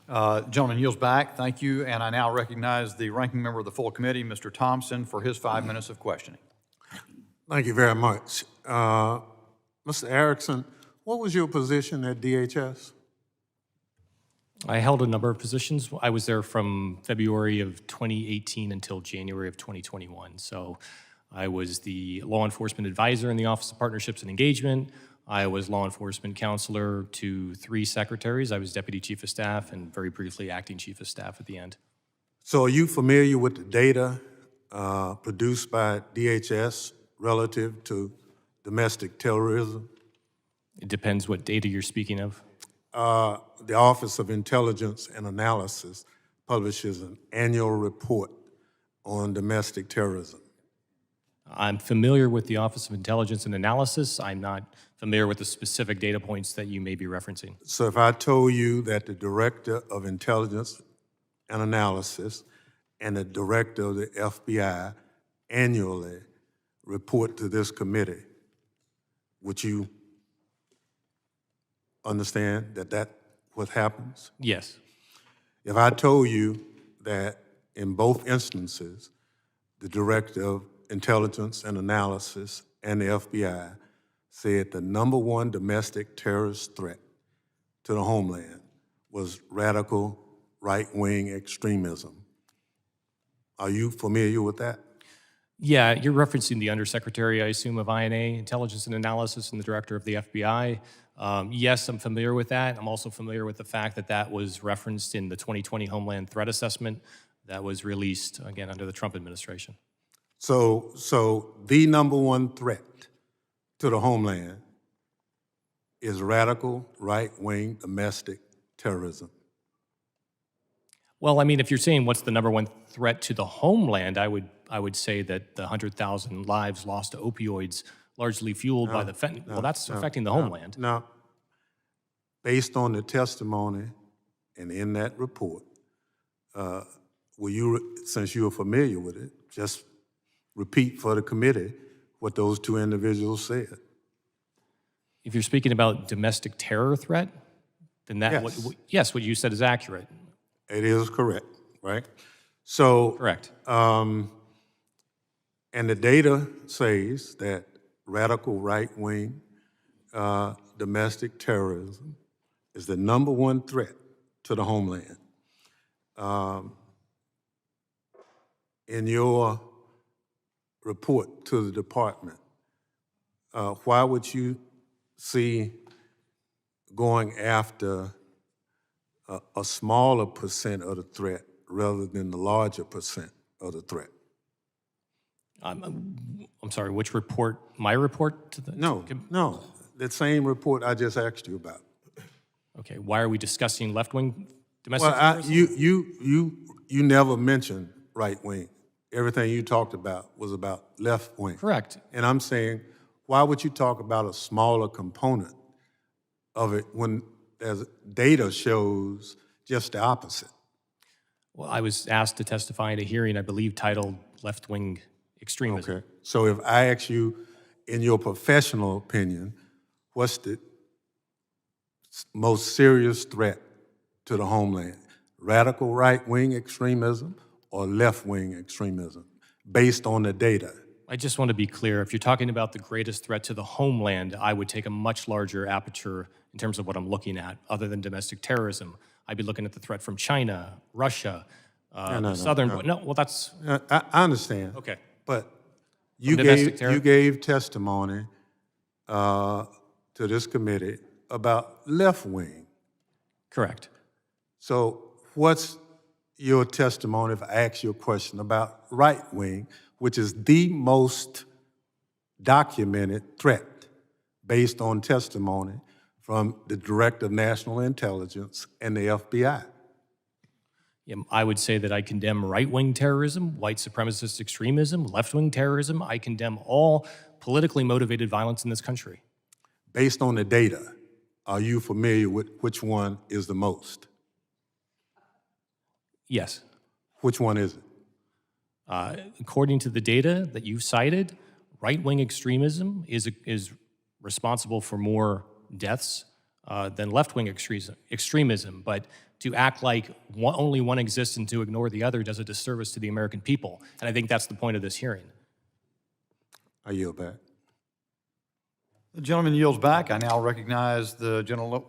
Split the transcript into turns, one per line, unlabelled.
Gentleman yields back. Thank you. And I now recognize the ranking member of the full committee, Mr. Thompson, for his 5 minutes of questioning.
Thank you very much. Mr. Erickson, what was your position at DHS?
I held a number of positions. I was there from February of 2018 until January of 2021. So I was the law enforcement advisor in the Office of Partnerships and Engagement. I was law enforcement counselor to 3 secretaries. I was deputy chief of staff and very briefly acting chief of staff at the end.
So are you familiar with the data produced by DHS relative to domestic terrorism?
It depends what data you're speaking of.
The Office of Intelligence and Analysis publishes an annual report on domestic terrorism.
I'm familiar with the Office of Intelligence and Analysis. I'm not familiar with the specific data points that you may be referencing.
So if I told you that the Director of Intelligence and Analysis and the Director of the FBI annually report to this committee, would you understand that that's what happens?
Yes.
If I told you that in both instances, the Director of Intelligence and Analysis and the FBI said the #1 domestic terrorist threat to the homeland was radical right-wing extremism. Are you familiar with that?
Yeah, you're referencing the Undersecretary, I assume, of INA, Intelligence and Analysis, and the Director of the FBI. Yes, I'm familiar with that. I'm also familiar with the fact that that was referenced in the 2020 Homeland Threat Assessment that was released, again, under the Trump administration.
So the #1 threat to the homeland is radical right-wing domestic terrorism.
Well, I mean, if you're saying what's the #1 threat to the homeland, I would say that the 100,000 lives lost to opioids, largely fueled by the fentanyl. Well, that's affecting the homeland.
Now, based on the testimony and in that report, will you, since you are familiar with it, just repeat for the committee what those 2 individuals said?
If you're speaking about domestic terror threat, then that
Yes.
yes, what you said is accurate.
It is correct, right? So,
Correct.
and the data says that radical right-wing domestic terrorism is the #1 threat to the homeland. In your report to the department, why would you see going after a smaller percent of the threat rather than the larger percent of the threat?
I'm sorry, which report? My report to the
No, that same report I just asked you about.
Okay, why are we discussing left-wing domestic
Well,
terrorism?
you never mentioned right-wing. Everything you talked about was about left-wing.
Correct.
And I'm saying, why would you talk about a smaller component of it when there's data shows just the opposite?
Well, I was asked to testify in a hearing, I believe, titled left-wing extremism.
Okay. So if I ask you, in your professional opinion, what's the most serious threat to the homeland? Radical right-wing extremism or left-wing extremism, based on the data?
I just want to be clear, if you're talking about the greatest threat to the homeland, I would take a much larger aperture in terms of what I'm looking at, other than domestic terrorism. I'd be looking at the threat from China, Russia, southern. No, well, that's
I understand.
okay.
But you
domestic terror?
gave testimony to this committee about left-wing.
Correct.
So what's your testimony if I ask you a question about right-wing, which is the most documented threat based on testimony from the Director of National Intelligence and the FBI?
Yeah, I would say that I condemn right-wing terrorism, white supremacist extremism, left-wing terrorism. I condemn all politically motivated violence in this country.
Based on the data, are you familiar with which one is the most?
Yes.
Which one is it?
According to the data that you cited, right-wing extremism is responsible for more deaths than left-wing extremism, but to act like only one exists and to ignore the other does a disservice to the American people. And I think that's the point of this hearing.
I yield back.
The gentleman yields back. I now recognize the